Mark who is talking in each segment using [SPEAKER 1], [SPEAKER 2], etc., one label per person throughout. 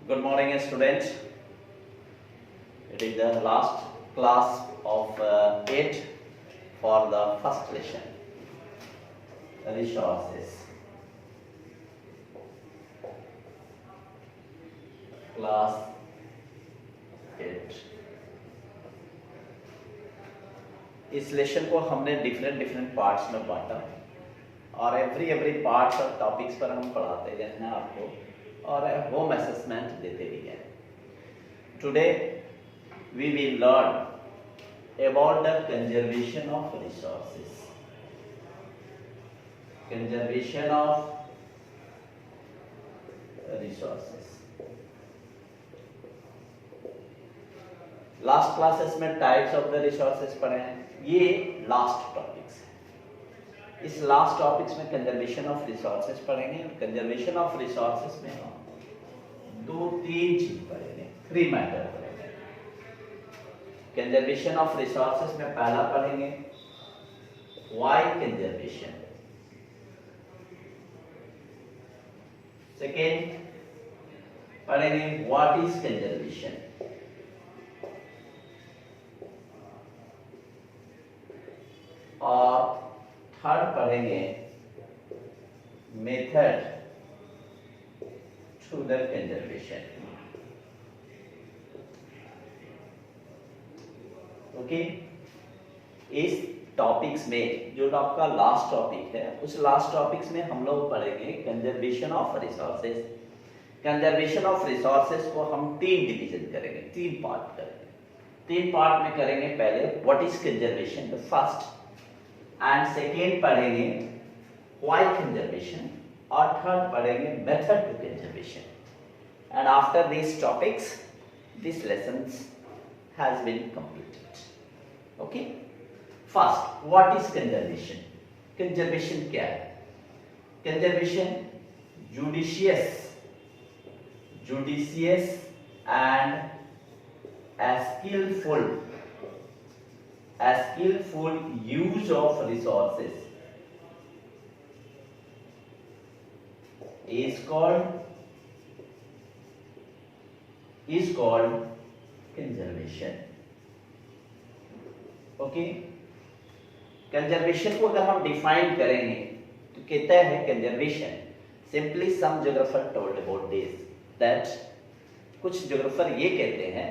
[SPEAKER 1] Good morning, students. It is the last class of 8 for the first lesson. Resources. Class 8. इस lesson को हमने different parts में बांटा और एवरी पार्ट्स और टॉपिक्स पर हम पढ़ाते गए हैं आपको और होम असेसमेंट देते भी गए. Today we will learn about the conservation of resources. Conservation of resources. Last classes में टाइप्स ऑफ द रिसोर्सेस पढ़े हैं. ये लास्ट टॉपिक्स है. इस लास्ट टॉपिक्स में कंजर्वेशन ऑफ रिसोर्सेस पढ़ेंगे. कंजर्वेशन ऑफ रिसोर्सेस में हम 2-3 चीज पढ़ेंगे. 3 मैटर पढ़ेंगे. कंजर्वेशन ऑफ रिसोर्सेस में पहला पढ़ेंगे व्हाई कंजर्वेशन. सेकेंड पढ़ेंगे व्हाट इज कंजर्वेशन. और थर्ड पढ़ेंगे method to the conservation. Okay. इस टॉपिक्स में जो आपका लास्ट टॉपिक है उस लास्ट टॉपिक्स में हम लोग पढ़ेंगे conservation of resources. Conservation of resources को हम 3 डिवीजन करेंगे, 3 पार्ट करेंगे. 3 पार्ट में करेंगे. पहले what is conservation, the first, and second पढ़ेंगे व्हाई कंजर्वेशन और थर्ड पढ़ेंगे method to conservation. And after these topics this lessons has been completed. Okay. First, what is conservation? Conservation क्या है? Conservation judicious and a skillful use of resources is called conservation. Okay. Conservation को अगर हम define करेंगे तो कहता है conservation simply some geographer told about this that कुछ ज्योग्राफर ये कहते हैं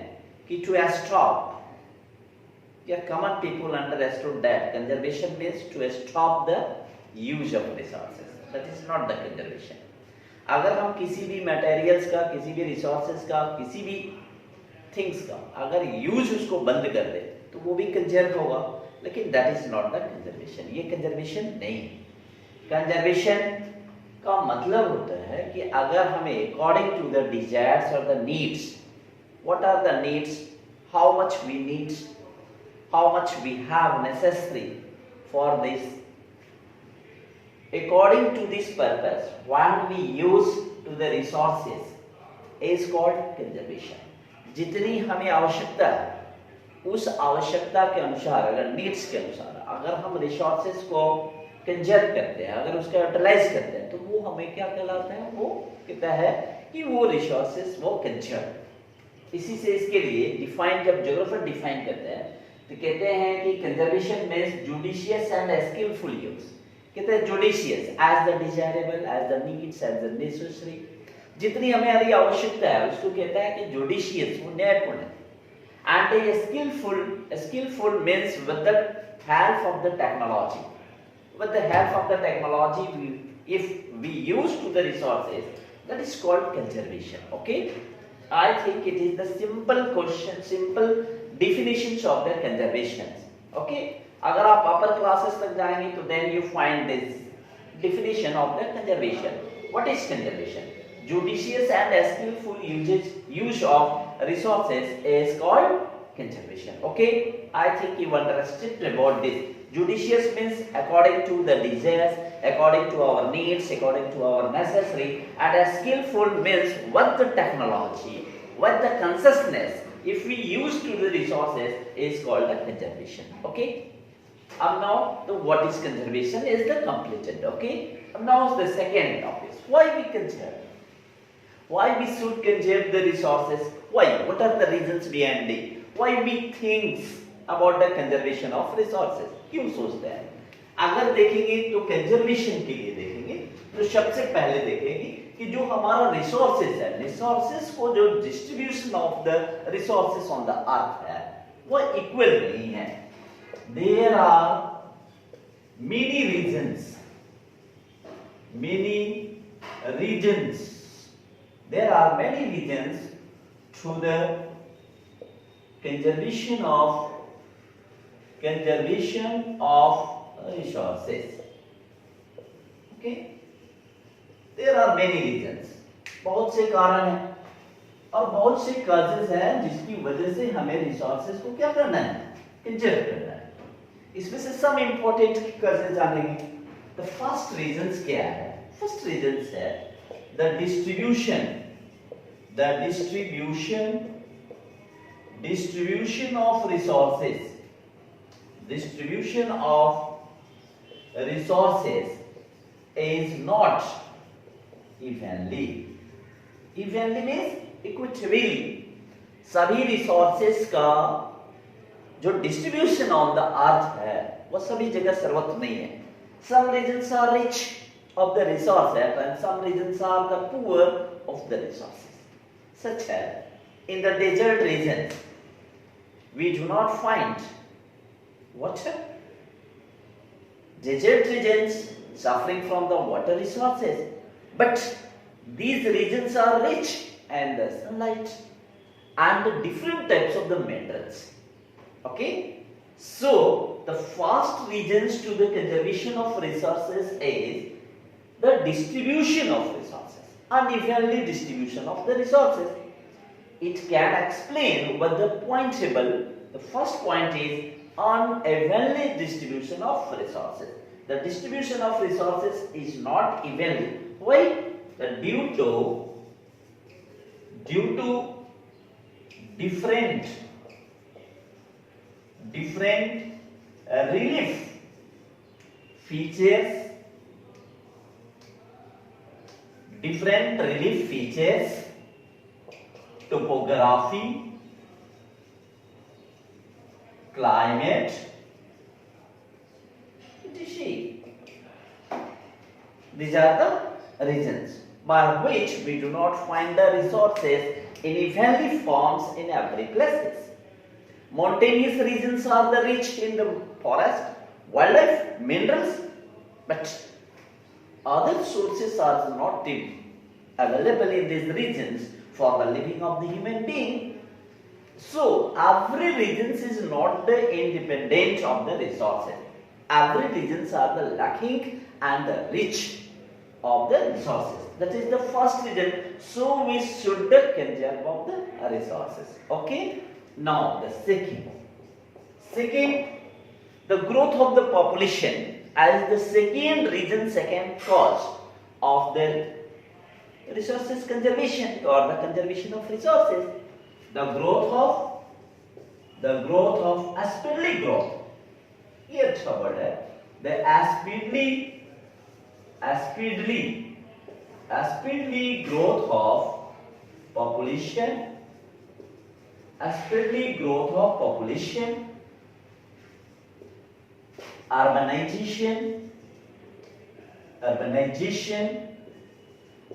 [SPEAKER 1] कि टू स्टॉप या common people understood that conservation means to stop the use of resources. That is not the conservation. अगर हम किसी भी मटेरियल्स का, किसी भी रिसोर्सेज का, किसी भी थिंग्स का अगर यूज उसको बंद कर दे तो वो भी कंजर्व होगा, लेकिन that is not the conservation. ये कंजर्वेशन नहीं. कंजर्वेशन का मतलब होता है कि अगर हमें अकॉर्डिंग टू द डिजायर्स और the needs, what are the needs, how much we need, how much we have necessary for this, according to this purpose what we use to the resources is called conservation. जितनी हमें आवश्यकता है उस आवश्यकता के अनुसार, अगर नीड्स के अनुसार अगर हम रिसोर्सेज को कंजर्व करते हैं, अगर उसका यूटिलाइज करते हैं तो वो हमें क्या कहलाता है? वो कहता है कि वो रिसोर्सेज वो कंजर्व. इसी से इसके लिए डिफाइन, जब ज्योग्राफर डिफाइन करते हैं तो कहते हैं कि conservation means judicious and skillful use. कहते हैं judicious as the desirable, as the needs, as the necessary. जितनी हमारी आवश्यकता है उसको कहता है कि जुडिशियस, वो न्यायपूर्ण है. And a skillful means with the help of the technology. With the help of the technology if we use to the resources that is called conservation. Okay. I think it is the simple question, simple definitions of the conservations. Okay. अगर आप upper classes तक जाएंगे तो then you find this definition of the conservation. What is conservation? Judicious and skillful use of resources is called conservation. Okay. I think you understood about this. Judicious means according to the desires, according to our needs, according to our necessary, and a skillful means with the technology, with the consciousness if we use to the resources is called a conservation. Okay. Now the what is conservation is the completed. Okay. Now the second topic, why we conserve. Why we should conserve the resources? Why? What are the reasons behind it? Why we think about the conservation of resources? क्यों सोचते हैं? अगर देखेंगे तो conservation के लिए देखेंगे तो सबसे पहले देखेंगे कि जो हमारा रिसोर्सेज है, रिसोर्सेज को जो distribution of the resources on the earth है वो इक्वल नहीं है. There are many reasons, there are many reasons to the conservation of resources. Okay, there are many reasons, बहुत से कारण हैं और बहुत से causes हैं जिसकी वजह से हमें resources को क्या करना है, conserve करना है. इसमें से some important causes जानेंगे. The first reasons क्या है? First reasons है the distribution of resources. Distribution of resources is not evenly. Evenly means equitably. सभी resources का जो distribution on the earth है वो सभी जगह सर्वत्र नहीं है. Some regions are rich of the resources and some regions are the poor of the resources. Such as in the desert regions we do not find water. Desert regions suffering from the water resources, but these regions are rich and the sunlight and the different types of the minerals. Okay, so the first reasons to the conservation of resources is the distribution of resources, unevenly distribution of the resources. It can explain what the pointable. The first point is unevenly distribution of resources. The distribution of resources is not evenly. Why? Due to different relief features, topography, climate, etc. These are the reasons by which we do not find the resources in evenly forms in every places. Mountainous regions are the rich in the forest, wildlife, minerals, but other sources are not available in these regions for the living of the human being. So every region is not the independent of the resources. Every regions are the lacking and the rich of the resources. That is the first reason. So we should conserve of the resources. Okay. Now the second, the growth of the population as the second reason, second cause of the resources conservation or the conservation of resources. The growth of speedily growth. Here the speedily growth of population. Speedily growth of population, urbanization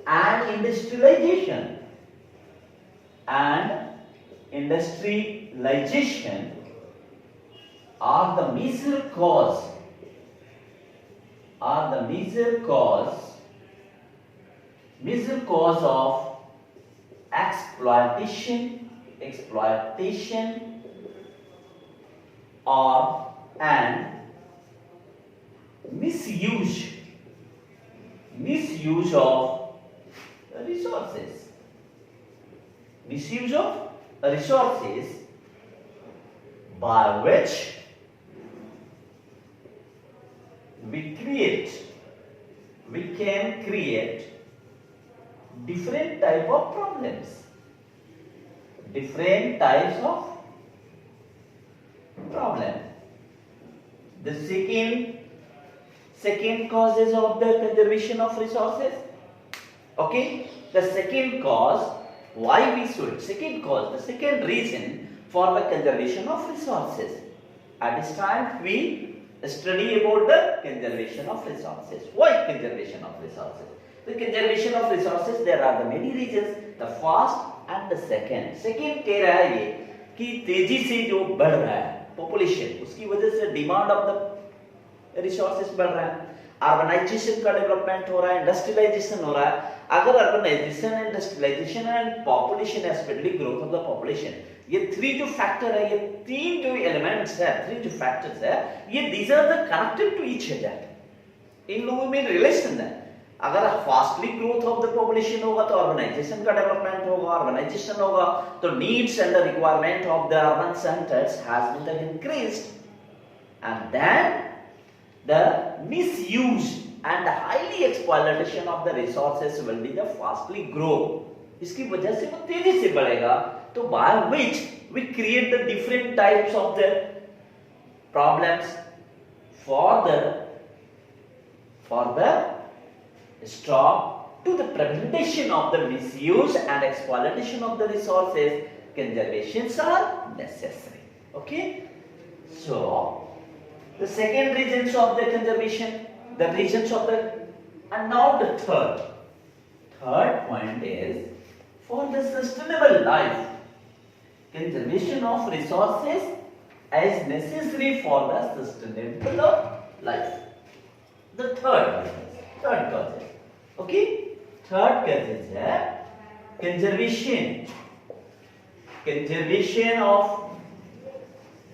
[SPEAKER 1] and industrialization are the major cause of exploitation or and misuse of resources. Misuse of resources by which we can create different type of problems. Different types of problem. The second causes of the conservation of resources. Okay. the second cause, the second reason for the conservation of resources. At this time, we study about the conservation of resources. Why conservation of resources? The conservation of resources, there are the many reasons. The first and the second. Second कह रहा है ये कि तेजी से जो बढ़ रहा है पॉपुलेशन, उसकी वजह से डिमांड ऑफ द रिसोर्सेज बढ़ रहा है, अर्बनाइजेशन का डेवलपमेंट हो रहा है, इंडस्ट्रियलाइजेशन हो रहा है. अगर urbanization, industrialization and population speedly growth of the population, ये थ्री जो फैक्टर है, ये तीन जो एलिमेंट्स है, थ्री जो फैक्टर्स है, ये these are the connected to each other. इन लोगों में रिलेशन है. अगर fastly growth of the population होगा तो अर्बनाइजेशन का डेवलपमेंट होगा, अर्बनाइजेशन होगा तो needs and the requirement of the urban centres has been increased, and then the misuse and highly exploitation of the resources will be the fastly grow. इसकी वजह से वो तेजी से बढ़ेगा, तो by which we create the different types of the problems for the stop to the prevention of the misuse and exploitation of the resources. Conservations are necessary. Okay, so the second reasons of the conservation, the reasons of the, and now the third point is for the sustainable life. Conservation of resources is necessary for the sustainable life. The third cause, okay, third cause is conservation of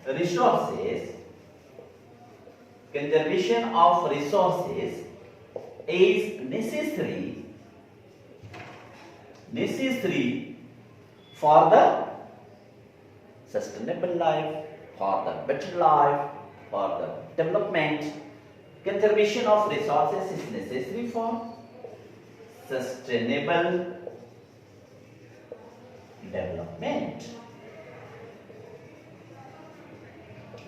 [SPEAKER 1] resources. Conservation of resources is necessary for the sustainable life, for the better life, for the development. Conservation of resources is necessary for sustainable development,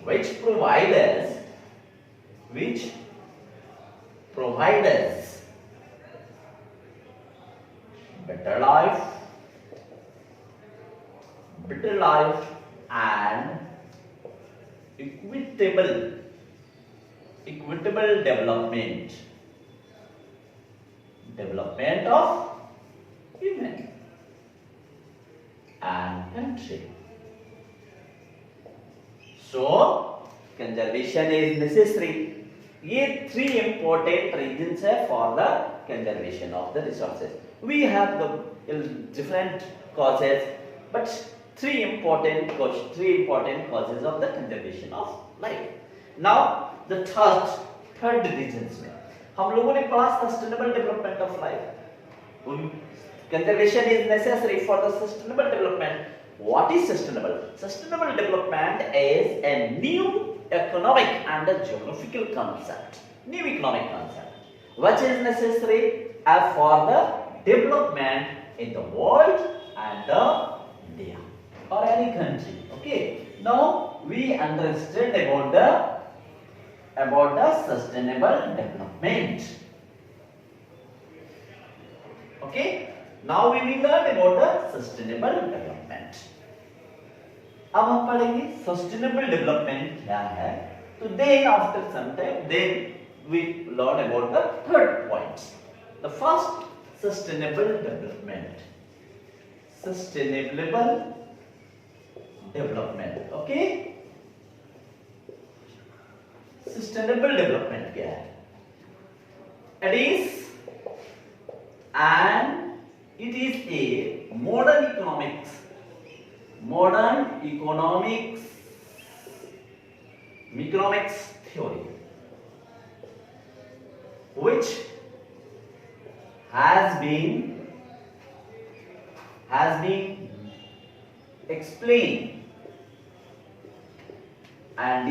[SPEAKER 1] which provide us better life and equitable development of human and country. So conservation is necessary. ये three important reasons है for the conservation of the resources. We have the different causes, but three important causes of the conservation of life. Now the third reasons में हम लोगों ने पढ़ा sustainable development of life. Conservation is necessary for the sustainable development. What is sustainable? Sustainable development is a new economic and a geographical concept, which is necessary for the development in the world and India or any country. Okay, now we understand about the sustainable development. Okay, now we will learn about the sustainable development. अब हम पढ़ेंगे sustainable development क्या है. तो then after some time then we learn about the third points. The first sustainable development. Okay, sustainable development क्या है? It is a modern economics theory which has been explained and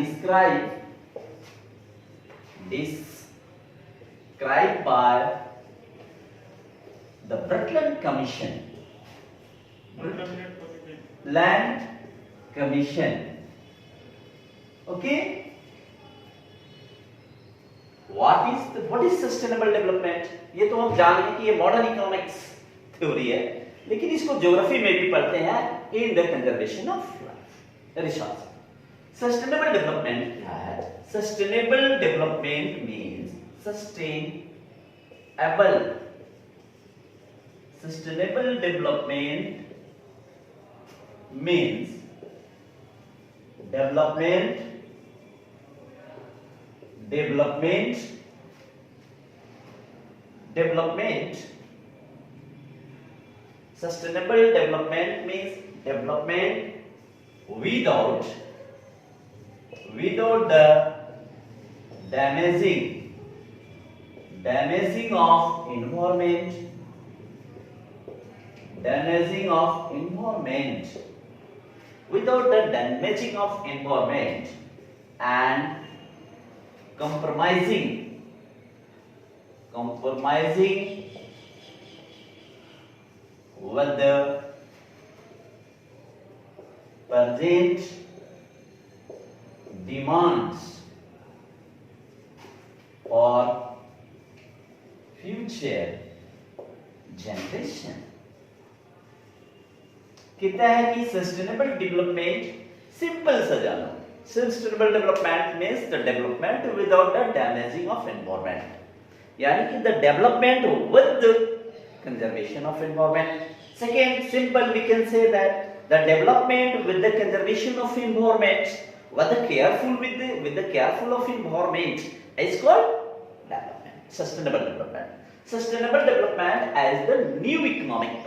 [SPEAKER 1] described by the Brundtland Commission. Land Commission. Okay, what is sustainable development? ये तो हम जान गए कि ये modern economics theory है, लेकिन इसको ज्योग्राफी में भी पढ़ते हैं in the conservation of resource. Sustainable development क्या है? Sustainable development means sustainable development means development sustainable development means development without the damaging of environment without the damaging of environment and compromising with the present demands for future generation। कहता है कि sustainable development simple सा जानो, sustainable development means the development without the damaging of environment, यानी कि the development with the conservation of environment. Second, simple we can say that the development with the conservation of environment with the careful of environment is called development, sustainable development। sustainable development as the new economic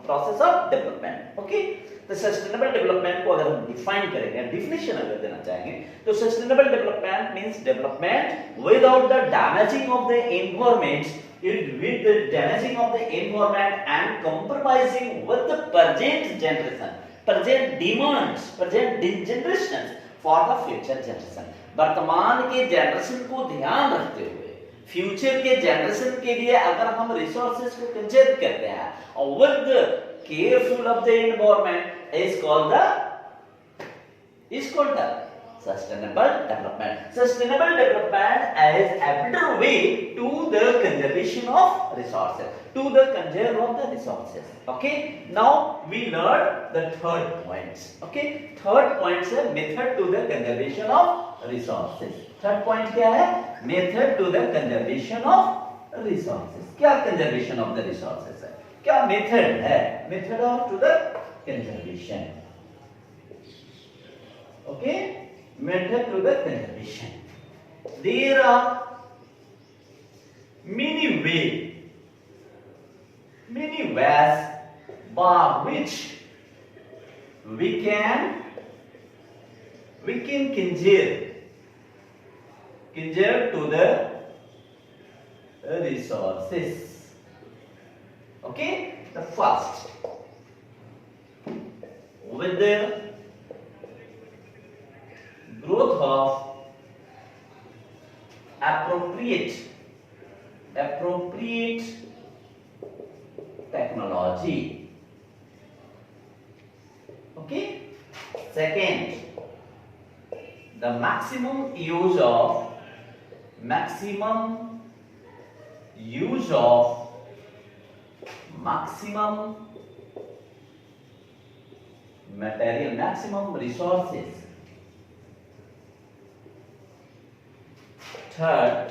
[SPEAKER 1] process of development। okay, तो sustainable development को अगर हम define करेंगे, definition अगर देना चाहेंगे, तो sustainable development means development without the damaging of the environment with the damaging of the environment and compromising with the present generation, present demands, present generations for the future generation। वर्तमान के generation को ध्यान रखते हुए future के generation के लिए अगर हम रिसोर्सेज को कंजर्व करते हैं और with careful of the environment is called the sustainable development। sustainable development is a better way to the conservation of resources, to the conserve of the resources। okay, now we learn the third points। okay, third point है method to the conservation of resources। third point क्या है? method to the conservation of resources। क्या conservation of the resources है? क्या method है? method of to the conservation। okay, method to the conservation। there are many ways by which we can conserve to the resources। okay, the first, with the growth of appropriate technology। okay, second, the maximum use of material, maximum resources। third,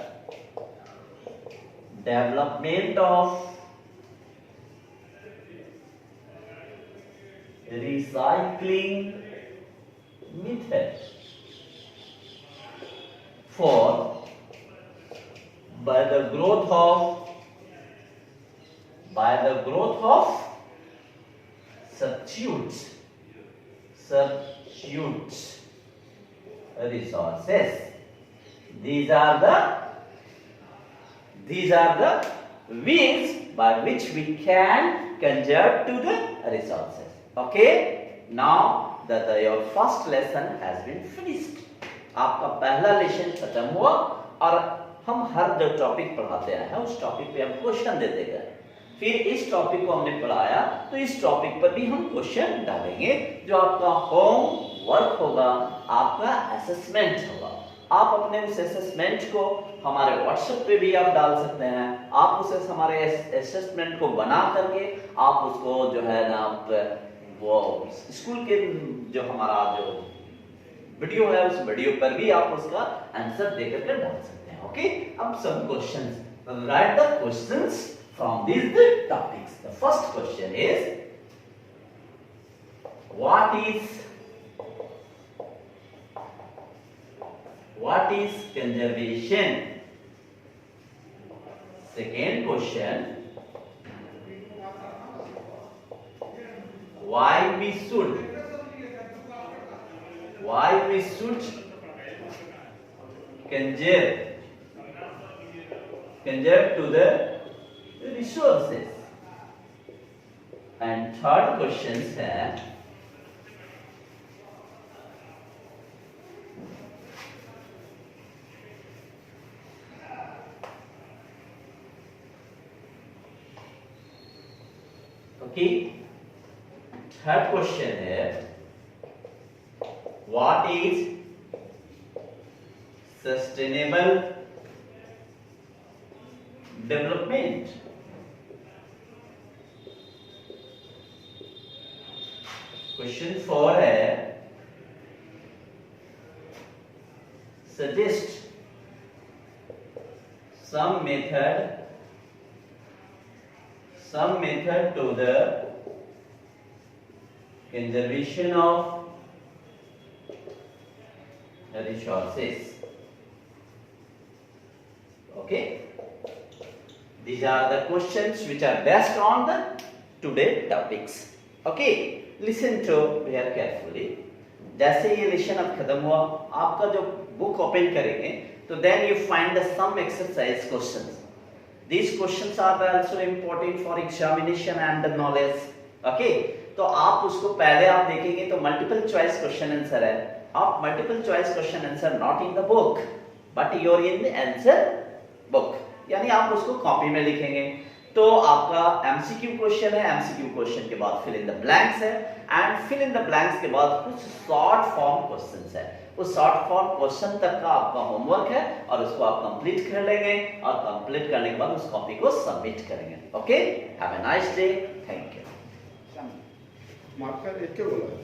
[SPEAKER 1] development of recycling method। fourth, by the growth of substitutes resources। These are the ways by which we can conserve to the resources। okay, now that your first lesson has been finished। आपका पहला lesson खत्म हुआ और हम हर जो topic पढ़ाते आए हैं उस टॉपिक पे हम क्वेश्चन देते गए। फिर इस टॉपिक को हमने पढ़ाया तो इस टॉपिक पर भी हम क्वेश्चन डालेंगे जो आपका होम वर्क होगा, आपका असेसमेंट होगा। आप अपने उस असेसमेंट को हमारे व्हाट्सएप पे भी आप डाल सकते हैं। आप उसे हमारे असेसमेंट को बना करके आप उसको जो है ना वो स्कूल के जो हमारा जो वीडियो है उस वीडियो पर भी आप उसका आंसर दे करके डाल सकते हैं। ओके, अब सब questions, right the questions from these topics. The first question is what is conservation? Second question, why we should conserve to the resources? And third question है okay, third question है what is sustainable development? Question 4 है suggest some method to the conservation of the resources. Okay, these are the questions which are based on the today topics. Okay, listen to very carefully. जैसे ये lesson अब खत्म हुआ, आपका जो book open करेंगे तो then you find the some exercise questions. These questions are also important for examination and the knowledge. Okay, तो आप उसको पहले आप देखेंगे तो मल्टीपल चॉइस क्वेश्चन आंसर है। आप multiple choice question answer not in the book but your in the answer book, यानी आप उसको कॉपी में लिखेंगे। तो आपका एमसीक्यू क्वेश्चन है, एमसीक्यू क्वेश्चन के बाद फिल इन द ब्लैंक्स है, and fill in the blanks के बाद कुछ शॉर्ट फॉर्म क्वेश्चंस है। उस शॉर्ट फॉर्म क्वेश्चन तक का आपका होमवर्क है और उसको आप कंप्लीट कर लेंगे और कंप्लीट करने के बाद उस कॉपी को सबमिट करेंगे। Okay, have a nice day, thank you.
[SPEAKER 2] Marker एक के बोला